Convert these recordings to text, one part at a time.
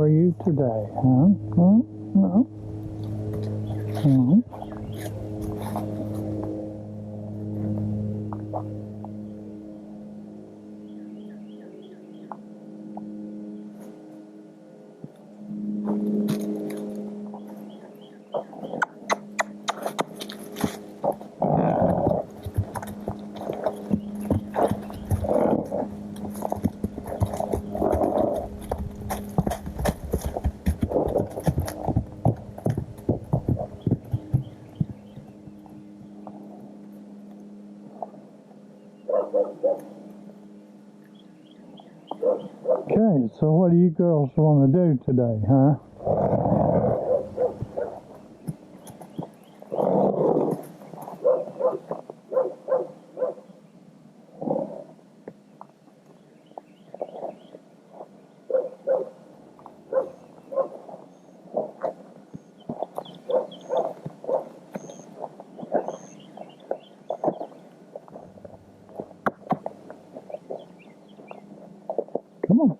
are you today, huh? No. Okay, so what do you girls want to do today, huh? Come on.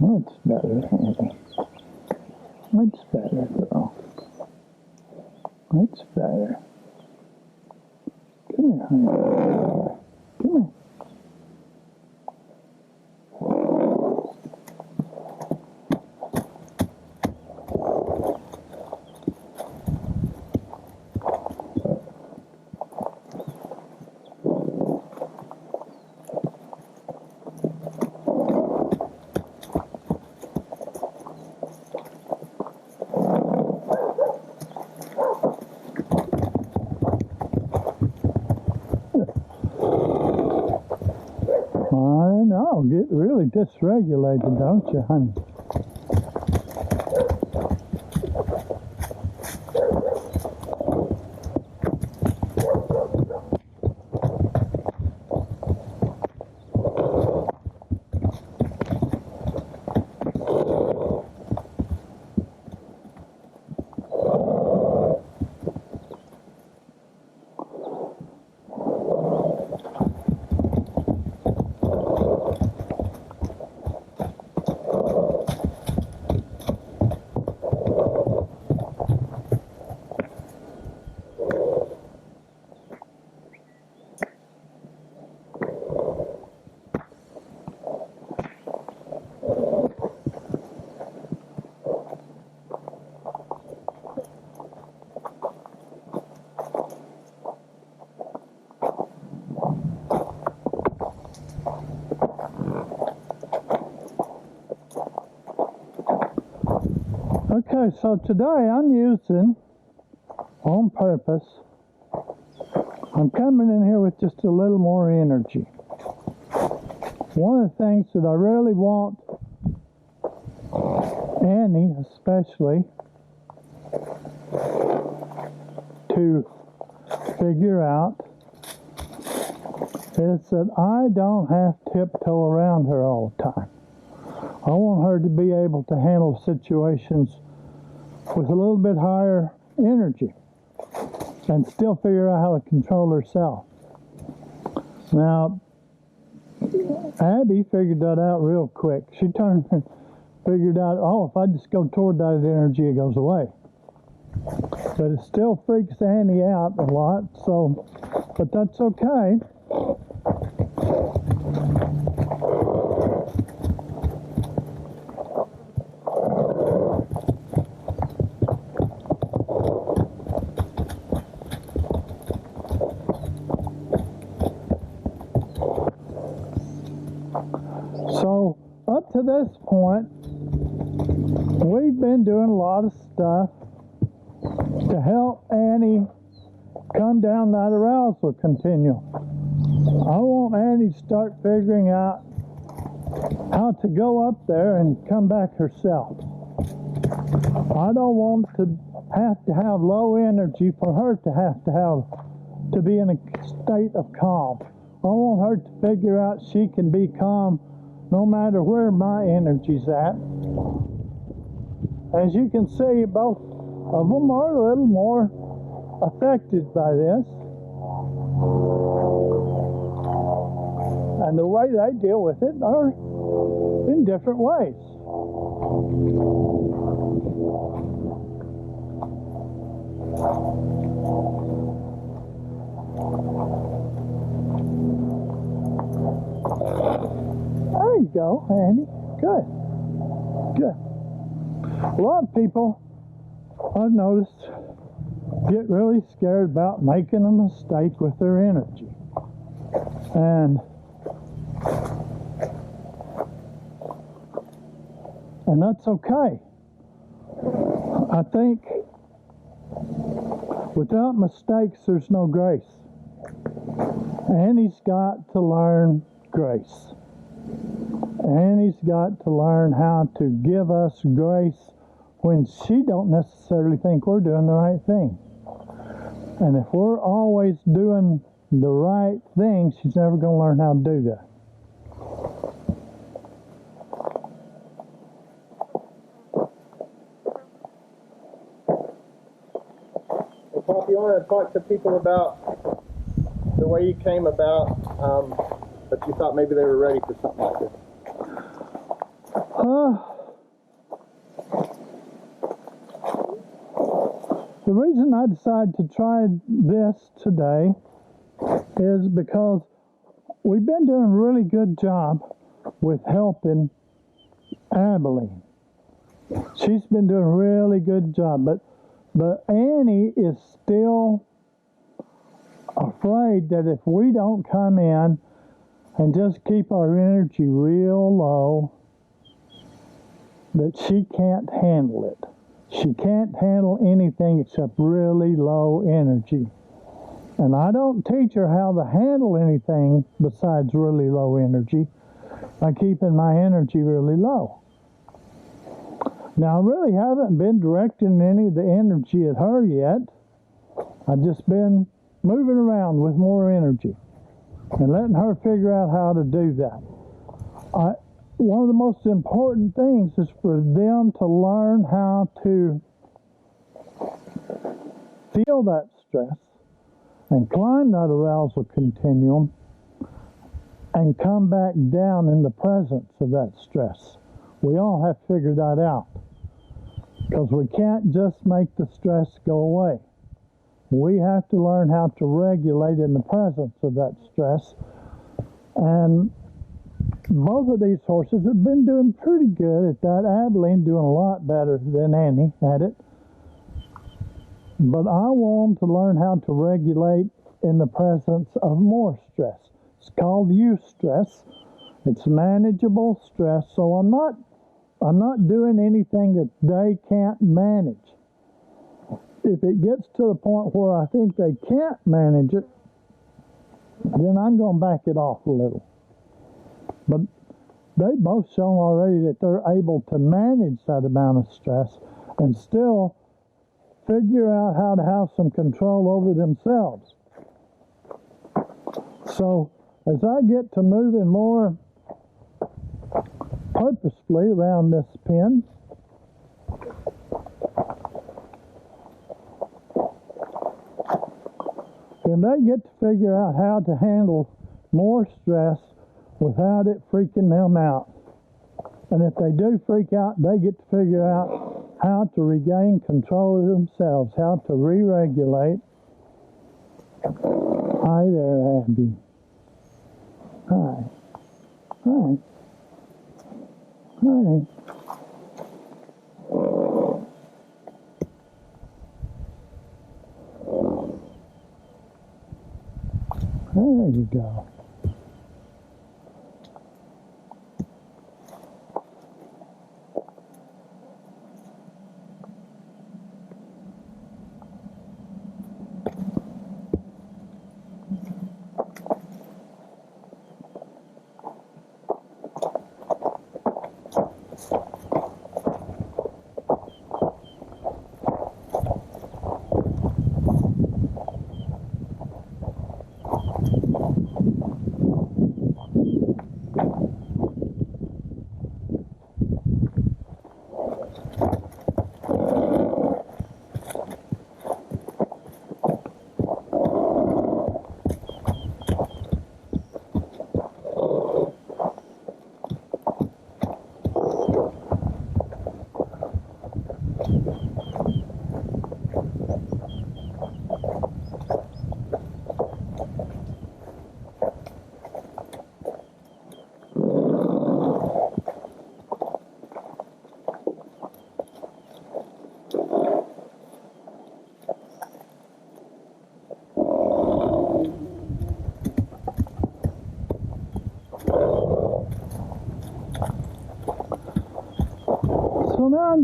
Much better, Annie. Much better, girl. Much better. Come here, honey. Come here. I know, get really dysregulated, don't you, honey? Okay, so today I'm using, on purpose, I'm coming in here with just a little more energy. One of the things that I really want Annie especially to figure out is that I don't have to tiptoe around her all the time. I want her to be able to handle situations with a little bit higher energy and still figure out how to control herself. Now, Abby figured that out real quick. She turned and figured out, oh, if I just go toward that energy, it goes away. But it still freaks Annie out a lot, so, but that's okay. So, up to this point, we've been doing a lot of stuff to help Annie come down that arousal continuum. I want Annie to start figuring out how to go up there and come back herself. I don't want to have low energy for her to be in a state of calm. I want her to figure out she can be calm no matter where my energy's at. As you can see, both of them are a little more affected by this. And the way they deal with it are in different ways. There you go, Andy. Good. Good. A lot of people, I've noticed, get really scared about making a mistake with their energy. And that's okay. I think without mistakes, there's no grace. Annie's got to learn grace. Annie's got to learn how to give us grace when she don't necessarily think we're doing the right thing. And if we're always doing the right thing, she's never going to learn how to do that. Hey, Pop, you want to talk to people about the way you came about, but you thought maybe they were ready for something like this? The reason I decided to try this today is because we've been doing a really good job with helping Abilene. She's been doing a really good job, but Annie is still afraid that if we don't come in and just keep our energy real low, that she can't handle it. She can't handle anything except really low energy. And I don't teach her how to handle anything besides really low energy by keeping my energy really low. Now, I really haven't been directing any of the energy at her yet. I've just been moving around with more energy and letting her figure out how to do that. One of the most important things is for them to learn how to feel that stress and climb that arousal continuum and come back down in the presence of that stress. We all have to figure that out because we can't just make the stress go away. We have to learn how to regulate in the presence of that stress. And both of these horses have been doing pretty good at that. Abilene doing a lot better than Annie at it. But I want them to learn how to regulate in the presence of more stress. It's called eustress. It's manageable stress. So I'm not doing anything that they can't manage. If it gets to the point where I think they can't manage it, then I'm going to back it off a little. But they've both shown already that they're able to manage that amount of stress and still figure out how to have some control over themselves. So as I get to moving more purposefully around this pen, then they get to figure out how to handle more stress without it freaking them out. And if they do freak out, they get to figure out how to regain control of themselves, how to re-regulate. Hi there, Abby. Hi. Hi. Hi. There you go.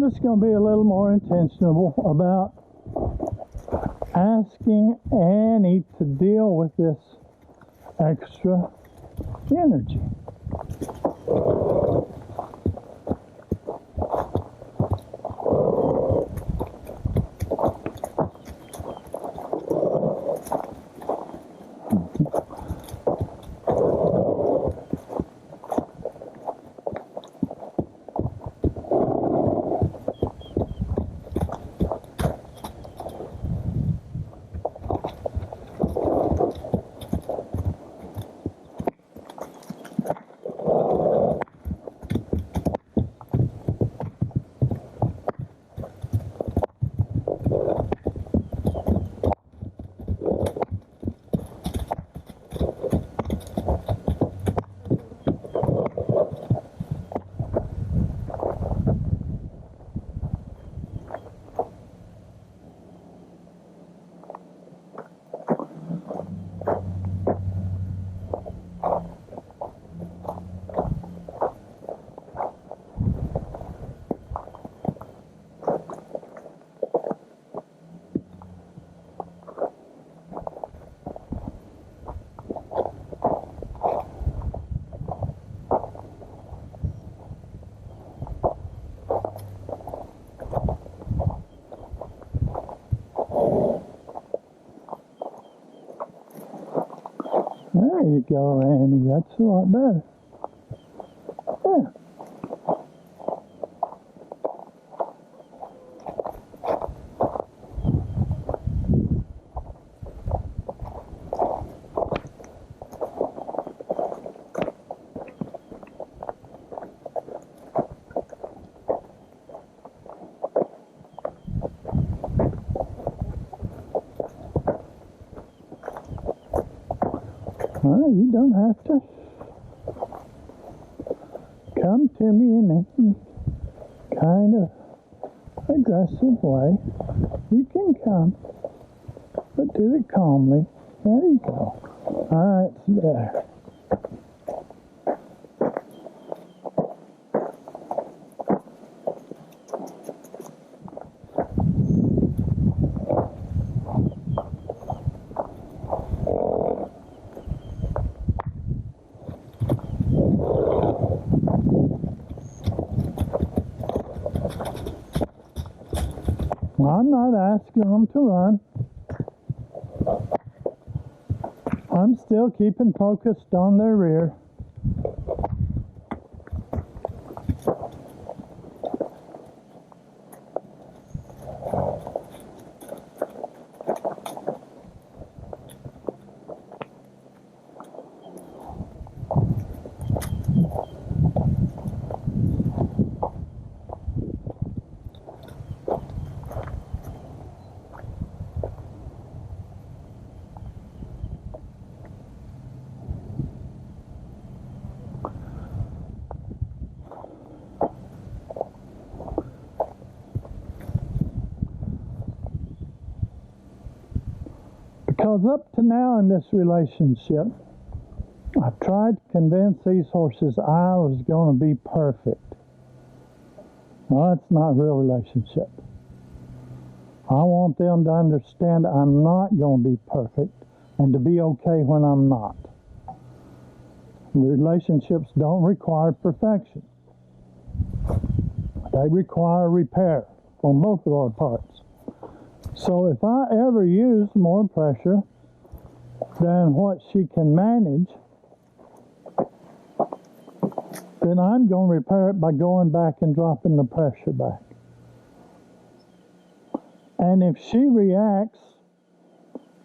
just going to be a little more intentional about asking Annie to deal with this extra energy. There you go, Annie. That's a lot better. Yeah. Well, you don't have to come to me in a kind of aggressive way. You can come, but do it calmly. There you go. That's better. I'm not asking them to run. I'm still keeping focused on their rear. Because up to now in this relationship, I've tried to convince these horses I was going to be perfect. Well, that's not a real relationship. I want them to understand I'm not going to be perfect and to be okay when I'm not. Relationships don't require perfection. They require repair on both of our parts. So if I ever use more pressure than what she can manage, then I'm going to repair it by going back and dropping the pressure back. And if she reacts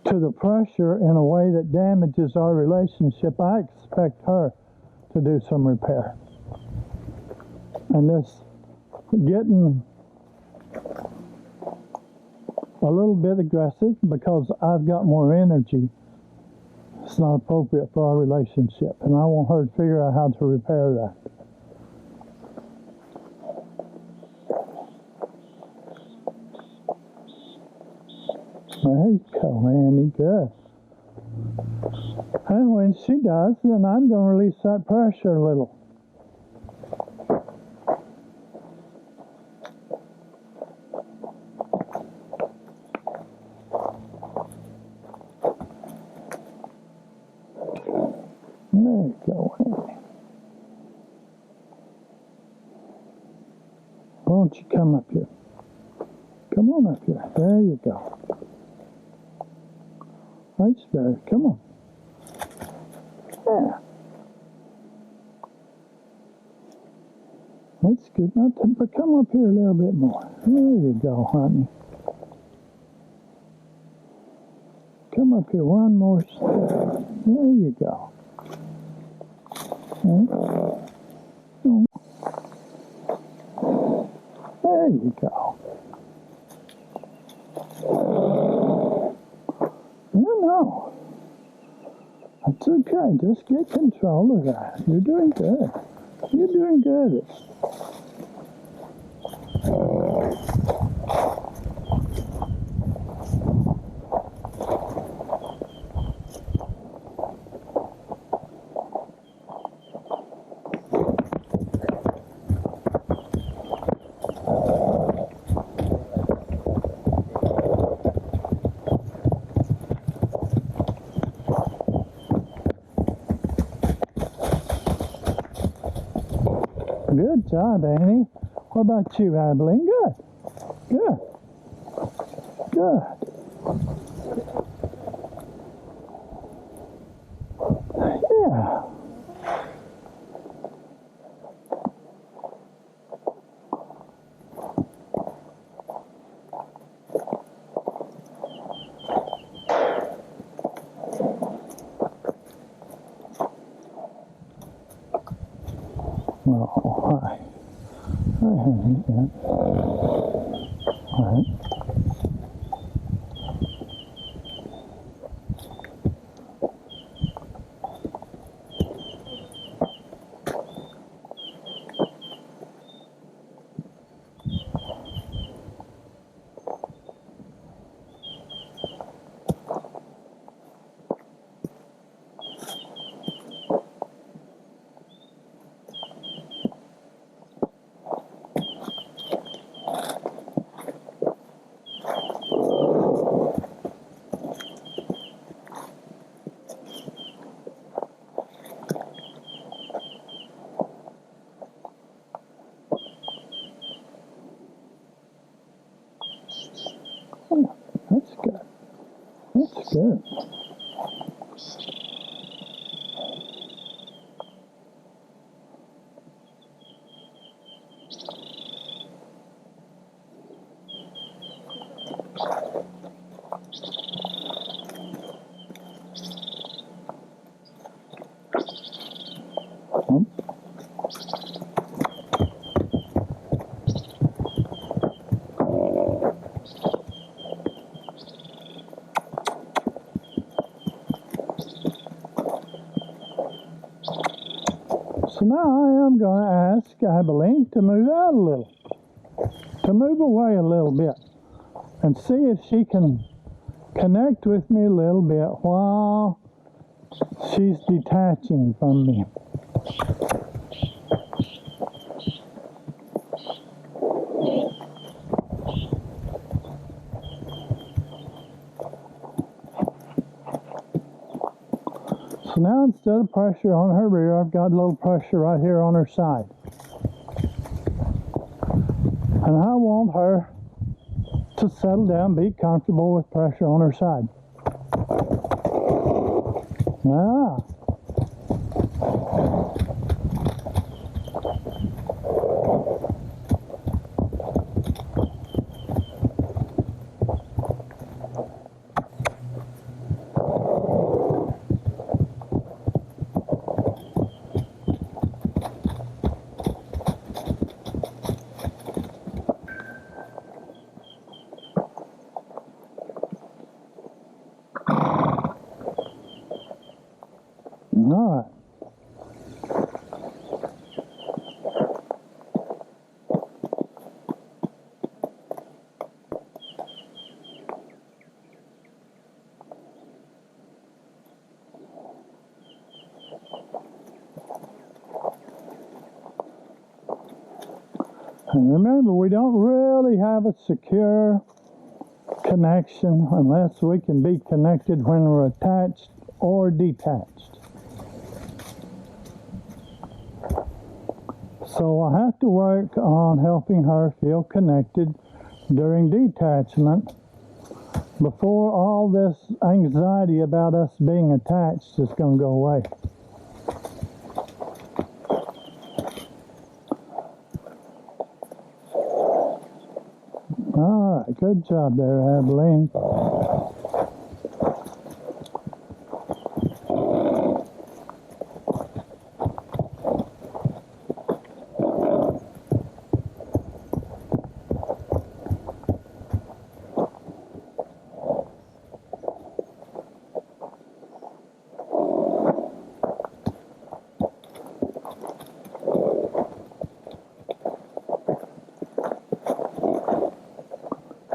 to the pressure in a way that damages our relationship, I expect her to do some repair. And this getting a little bit aggressive because I've got more energy, it's not appropriate for our relationship, and I want her to figure out how to repair that. There you go, Annie, good. And when she does, then I'm going to release that pressure a little. you go, Annie. Why don't you come up here? Come on up here. There you go. That's better. Come on. Yeah. That's good. Now, but come up here a little bit more. There you go, honey. Come up here one more step. There you go. There you go. No. That's okay. Just get control of that. You're doing good. You're doing good. Good job, Annie. What about you, Abilene? Good. Good. Good. Yeah. Oh, hi. Hi, honey. Yeah. All right. Oh, that's good. That's good. So now I am going to ask Abilene to move out a little, to move away a little bit, and see if she can connect with me a little bit while she's detaching from me. So now instead of pressure on her rear, I've got a little pressure right here on her side. And I want her to settle down, be comfortable with pressure on her side. Ah. All right. And remember, we don't really have a secure connection unless we can be connected when we're attached or detached. So I have to work on helping her feel connected during detachment before all this anxiety about us being attached is going to go away. All right, good job there, Abilene.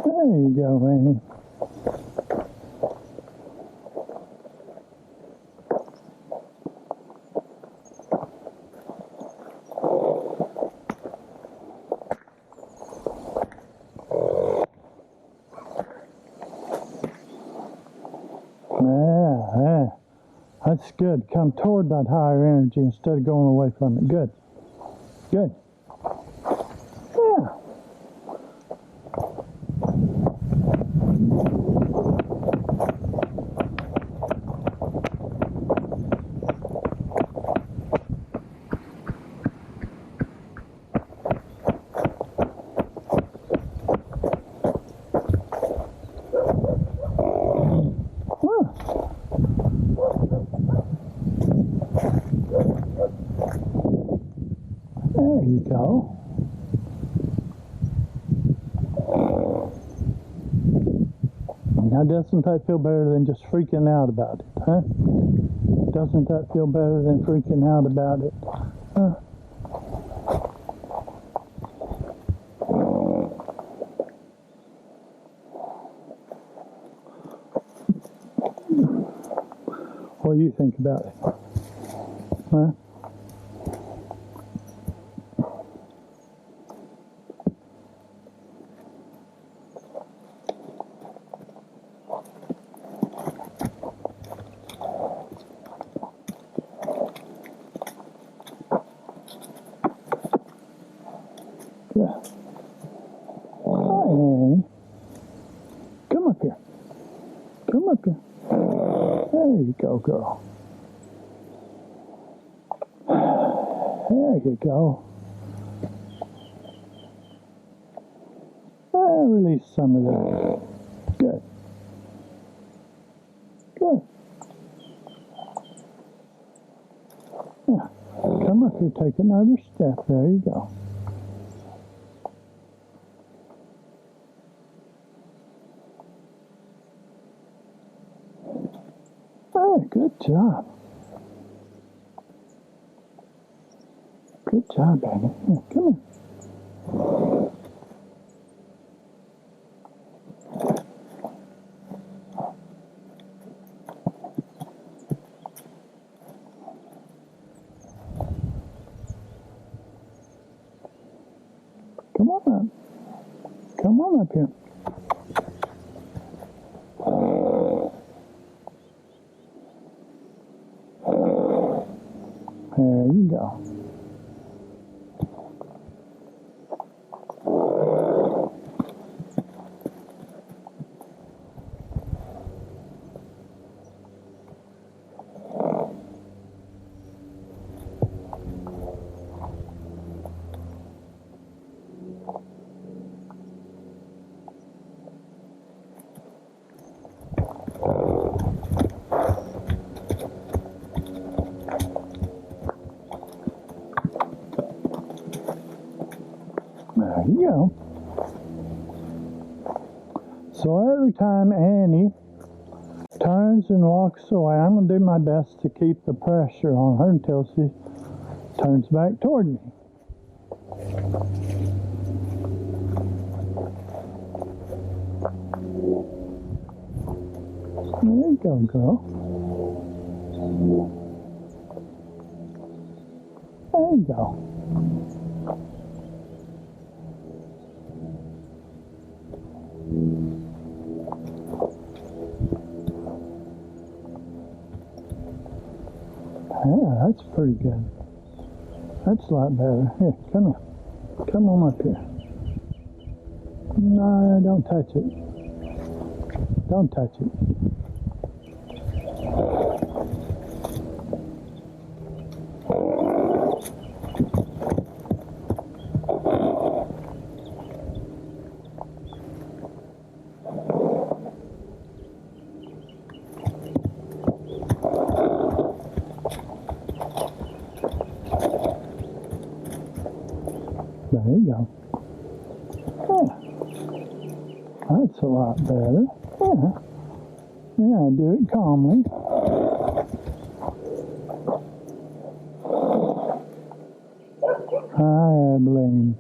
There you go, Annie. Yeah, that's good. Come toward that higher energy instead of going away from it. Good. Good. Yeah. There you go. Now, doesn't that feel better than just freaking out about it, huh? Doesn't that feel better than freaking out about it? Huh? What do you think about it? Huh? Yeah. Hi, Annie. Come up here. Come up here. There you go, girl. There you go. Release some of that. Good. Good. Yeah. Come up here, take another step. There you go. Oh, good job. Good job, Annie. Here, come here. Come on up. Come on up here. There you go. There you go. So every time Annie turns and walks away, I'm going to do my best to keep the pressure on her until she turns back toward me. There you go, girl. There you go. Yeah, that's pretty good. That's a lot better. Here, come here. Come on up here. No, don't touch it. Don't touch it. There you go. Yeah. That's a lot better. Yeah. Yeah, do it calmly. Hi, Abilene.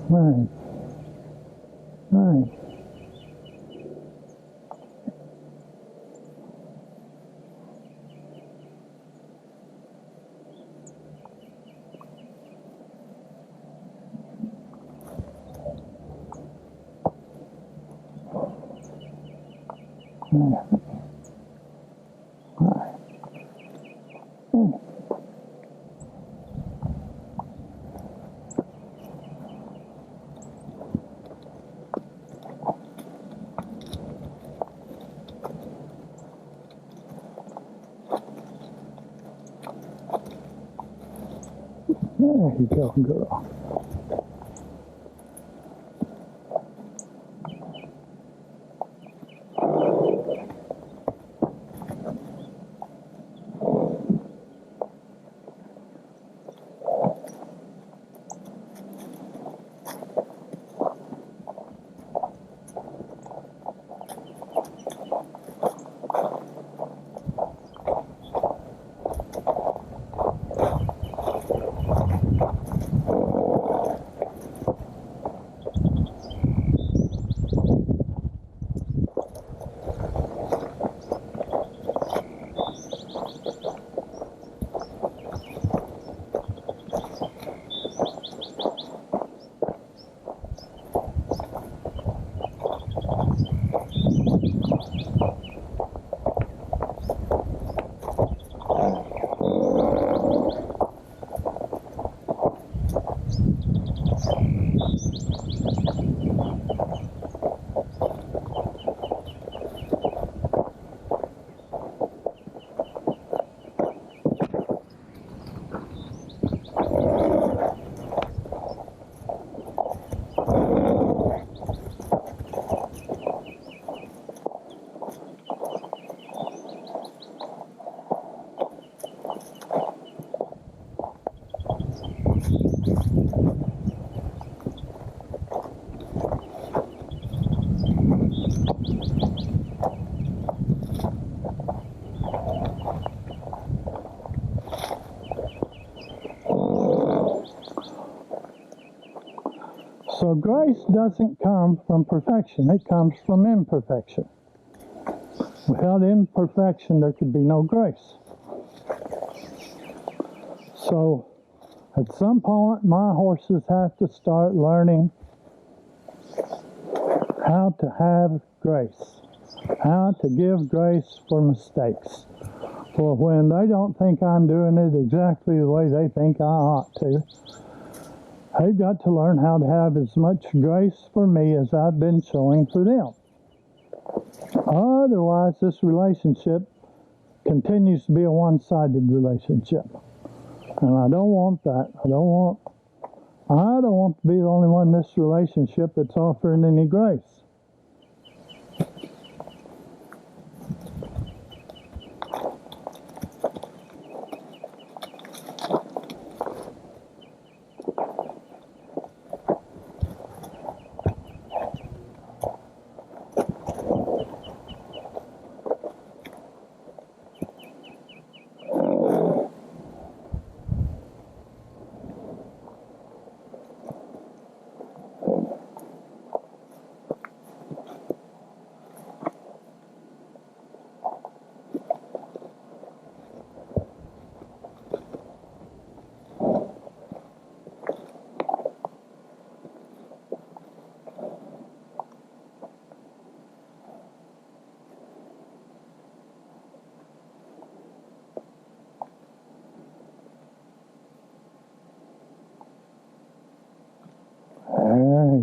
Right. Right. Yeah. Right. Yeah. There you go, girl. So grace doesn't come from perfection, it comes from imperfection. Without imperfection, there could be no grace. So at some point, my horses have to start learning how to have grace, how to give grace for mistakes. For when they don't think I'm doing it exactly the way they think I ought to, they've got to learn how to have as much grace for me as I've been showing for them. Otherwise, this relationship continues to be a one-sided relationship. And I don't want that. I don't want to be the only one in this relationship that's offering any grace.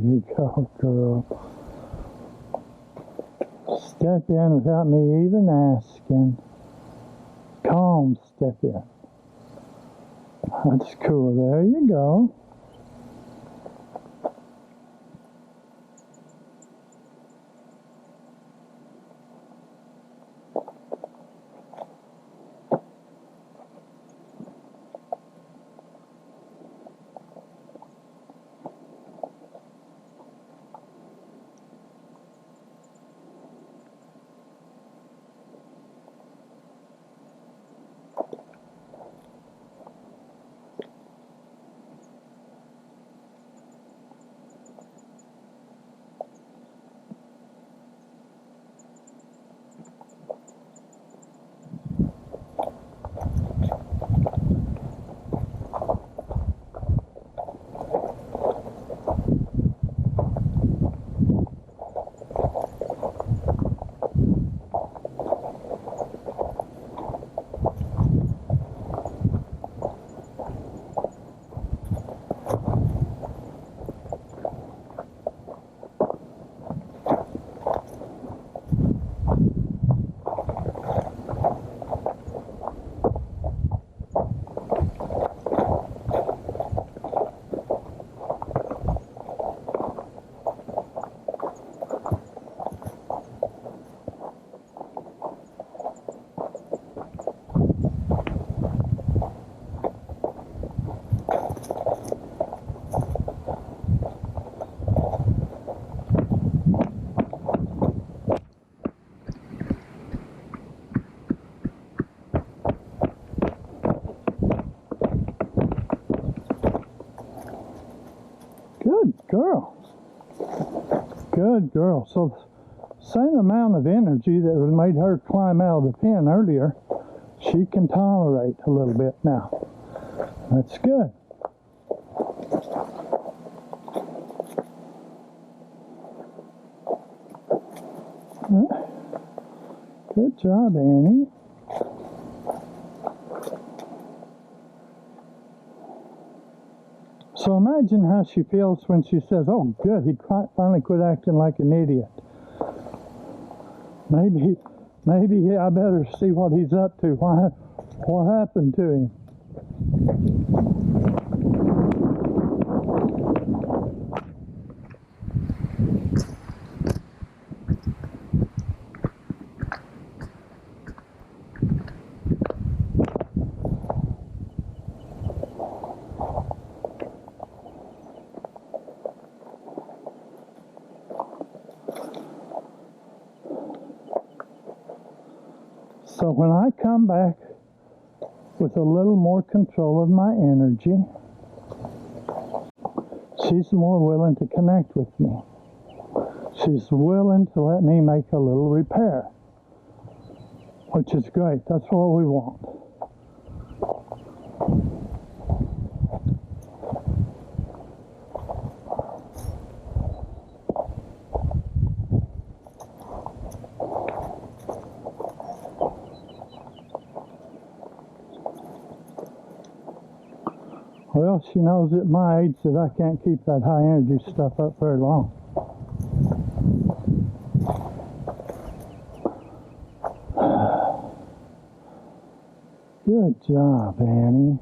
you go, girl. Step in without me even asking. Calm step in. That's cool. There you go. Good girl. Good girl. So same amount of energy that made her climb out of the pen earlier, she can tolerate a little bit now. That's good. Good job, Annie. So imagine how she feels when she says, "Oh, good, he finally quit acting like an idiot. Maybe I better see what he's up to. What happened to him?" So when I come back with a little more control of my energy, she's more willing to connect with me. She's willing to let me make a little repair, which is great. That's what we want. Well, she knows at my age that I can't keep that high energy stuff up very long. Good job, Annie.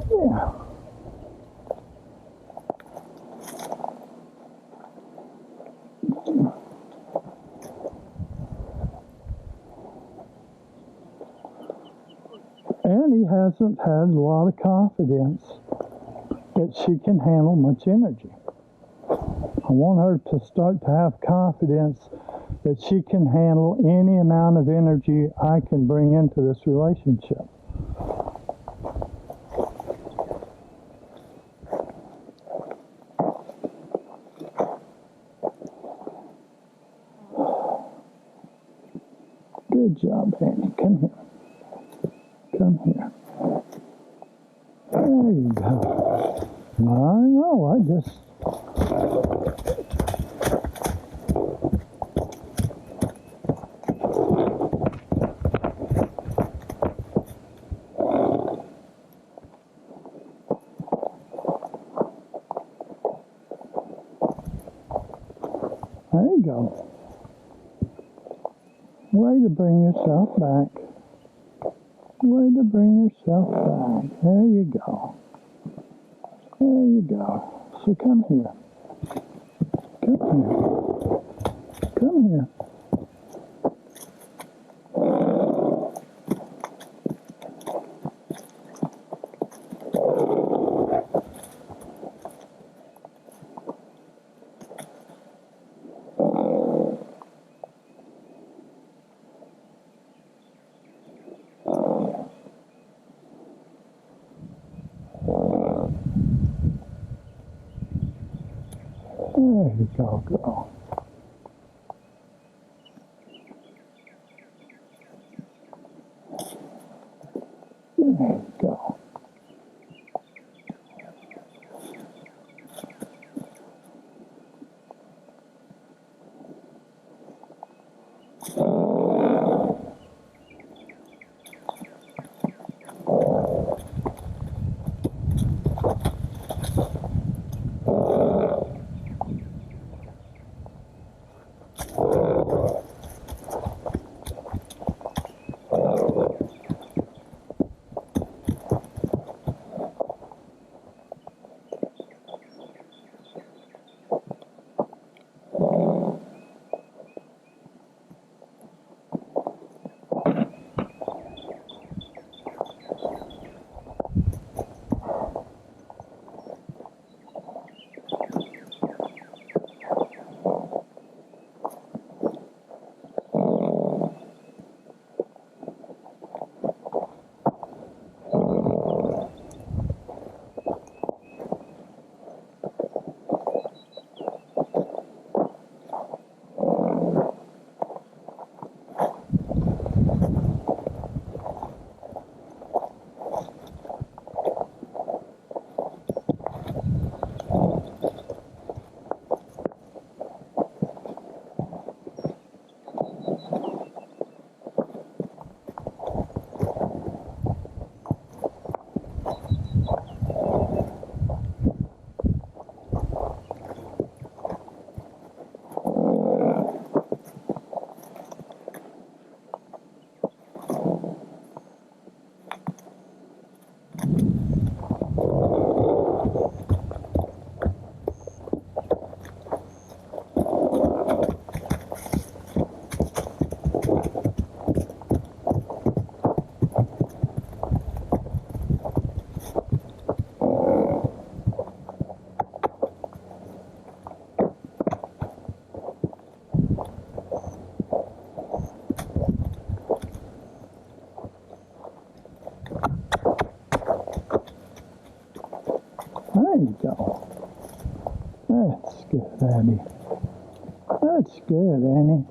Yeah. Annie hasn't had a lot of confidence that she can handle much energy. I want her to start to have confidence that she can handle any amount of energy I can bring into this relationship. Good job, Annie. Come here. Come here. There you go. I know, I just... go. Way to bring yourself back. Way to bring yourself back. There you go. There you go. So come here. Come here. Come here. There you go, girl. There you go. There you go. That's good, Annie. That's good, Annie.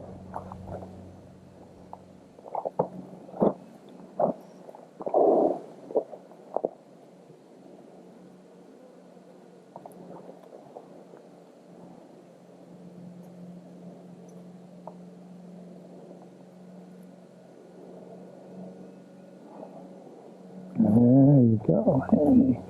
There you go, Annie.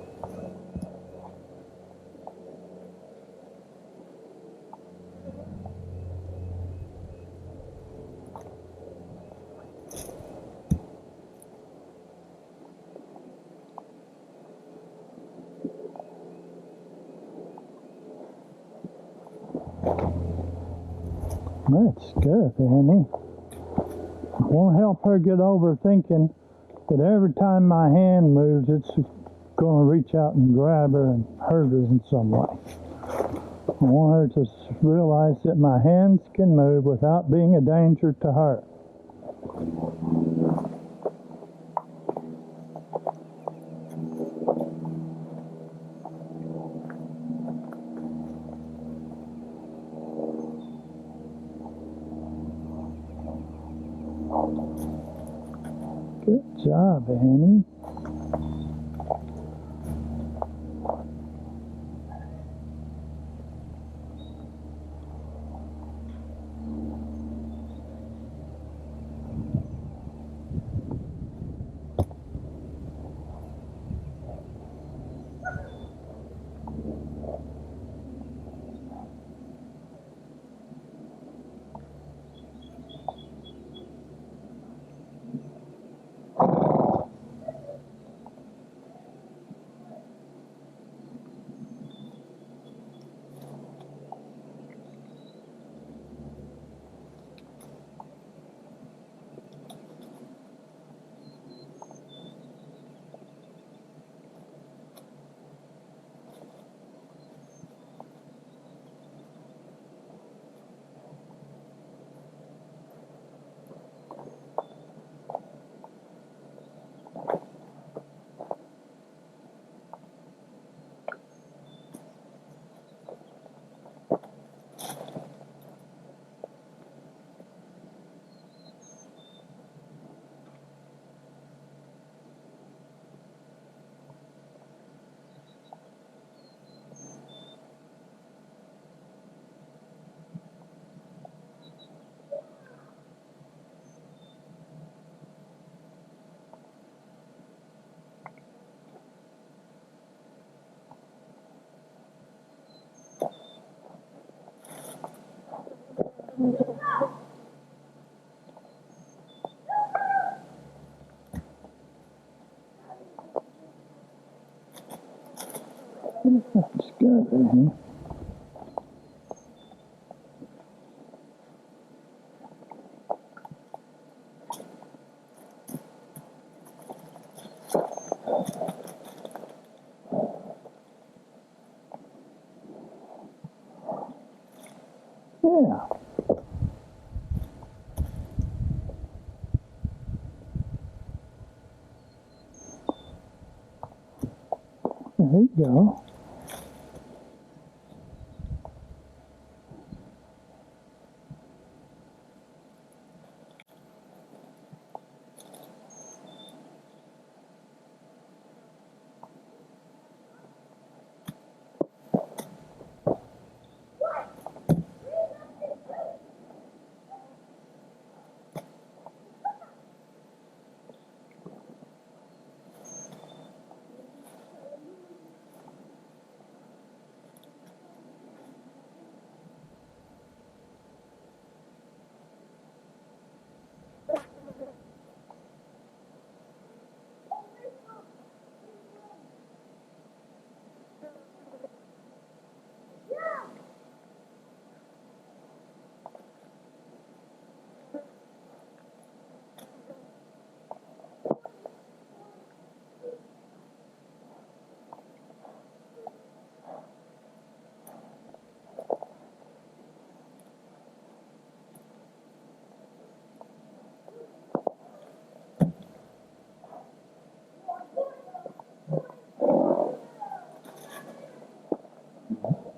That's good, Annie. I want to help her get over thinking that every time my hand moves, it's going to reach out and grab her and hurt her in some way. I want her to realize that my hands can move without being a danger to her. Good job, Annie. Good, Amy. Yeah. There you go.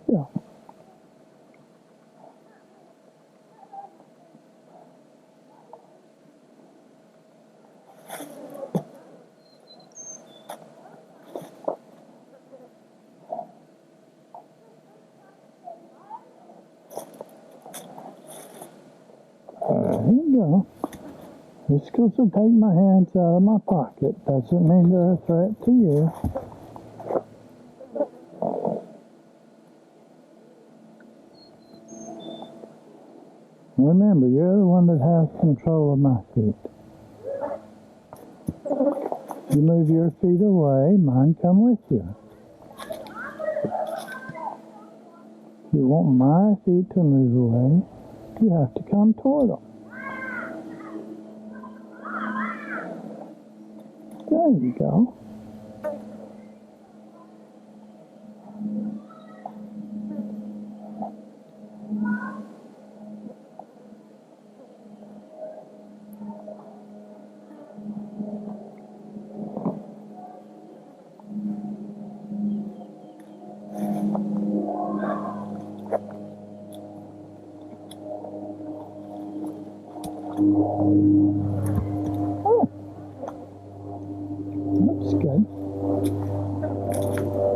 Yeah. There you go. Just because I take my hands out of my pocket doesn't mean they're a threat to you. Remember, you're the one that has control of my feet. You move your feet away, mine come with you. If you want my feet to move away, you have to come toward them. There you go. Oh, that's good.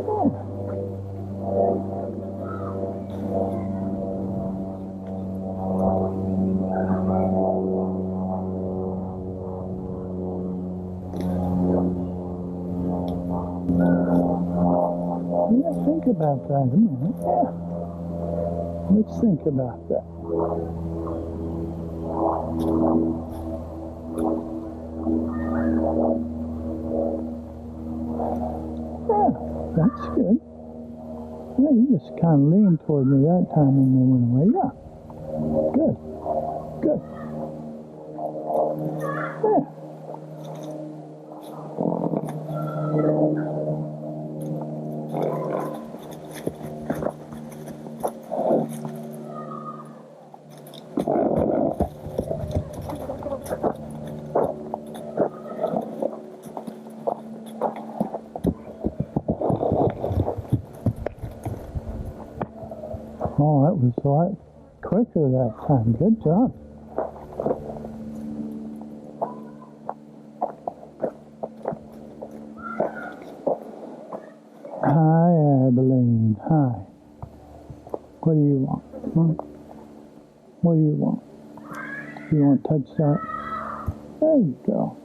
Oh. Yeah, think about that a minute. Yeah. Let's think about that. Yeah, that's good. Yeah, you just kind of leaned toward me that time and then went away. Yeah. Good. Good. Yeah. Oh, that was a lot quicker that time. Good job. Hi, Abilene. Hi. What do you want? Hmm? What do you want? You want to touch that? There you go.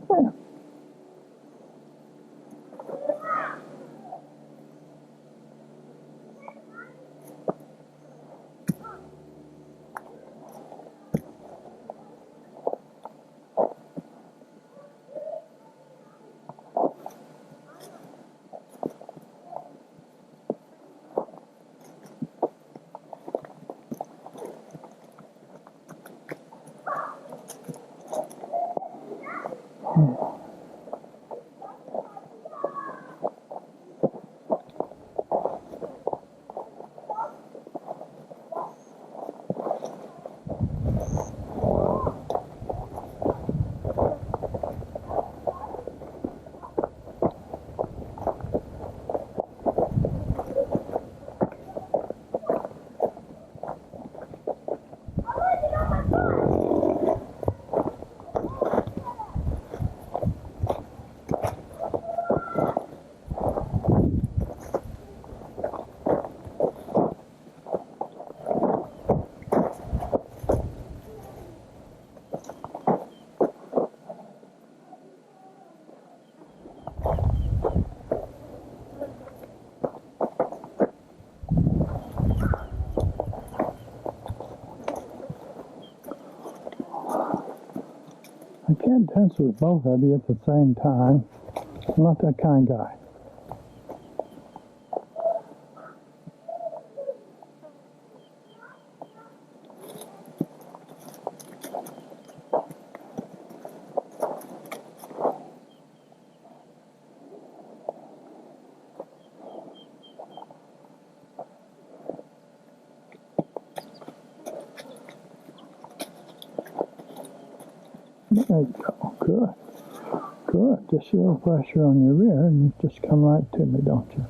Yeah. can't dance with both of you at the same time. I'm not that kind of guy. There you go. Good. Good. Just a little pressure on your rear and you just come right to me, don't you?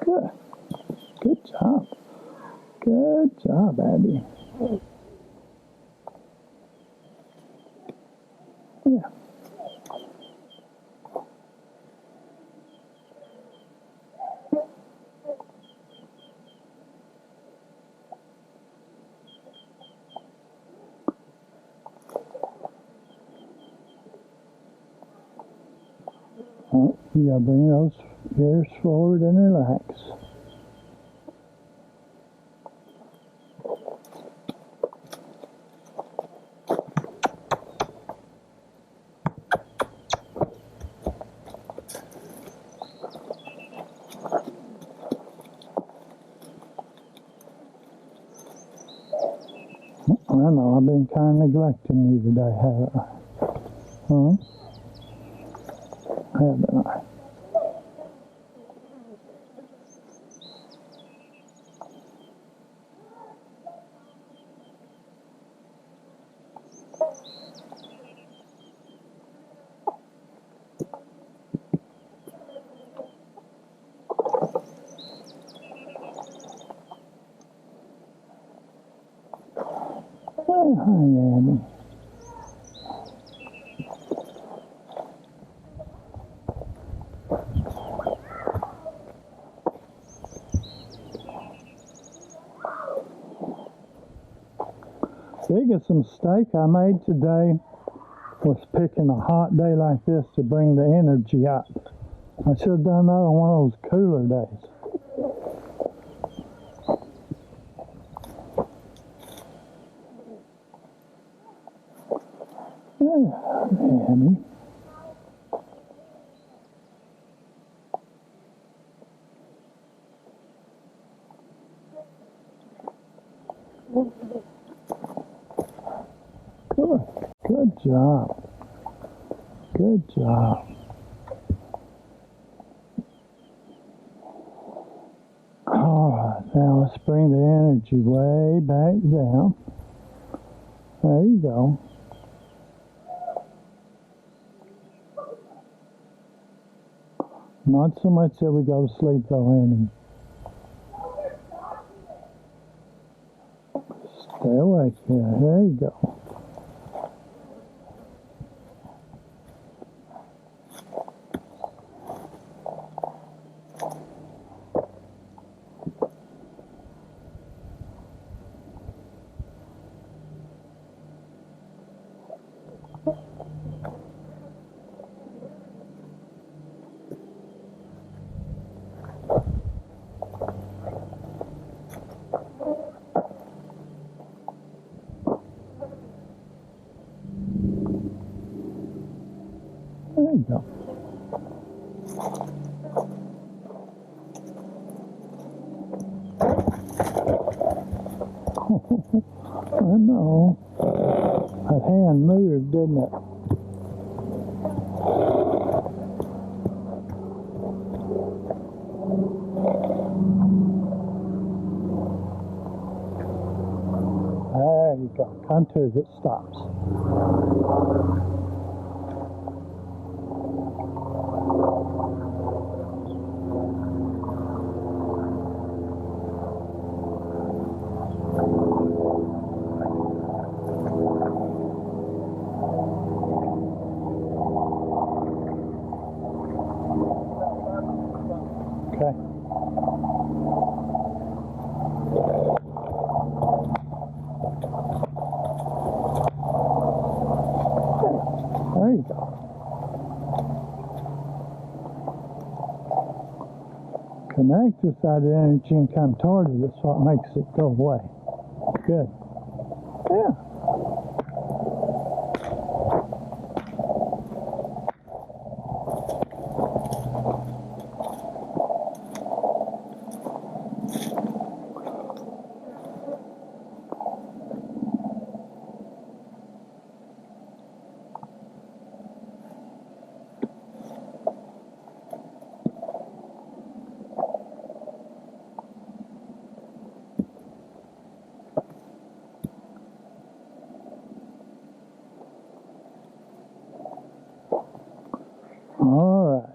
Good. Good job. Good job, Abby. Yeah. Oh, you gotta bring those ears forward and relax. I know, I've been kind of neglecting you today, haven't I? Huh? Haven't I? Oh, hi, Abby. Biggest mistake I made today was picking a hot day like this to bring the energy up. I should have done that on one of those cooler days. Yeah, Abby. Good. Good job. Good job. Alright, now let's bring the energy way back down. There you go. Not so much that we go to sleep though, Annie. Stay awake here. There you go. There you go. I know. That hand moved, didn't it? There you go. Come to as it stops. Okay. There you go. Connect with that energy and come toward it. That's what makes it go away. Good. Yeah. All right.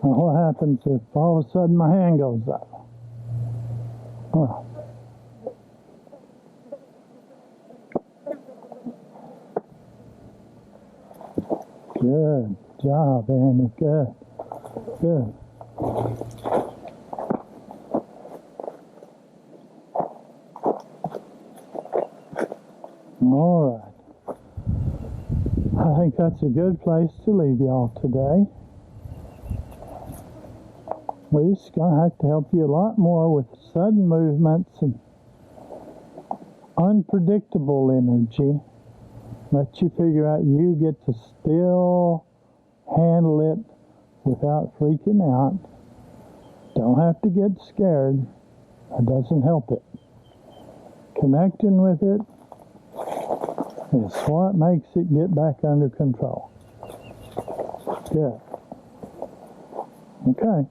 Now what happens if all of a sudden my hand goes up? Well, good job, Annie. Good. Good. All right. I think that's a good place to leave y'all today. We're just going to have to help you a lot more with sudden movements and unpredictable energy. Let you figure out you get to still handle it without freaking out. Don't have to get scared. That doesn't help it. Connecting with it is what makes it get back under control. Good. Okay.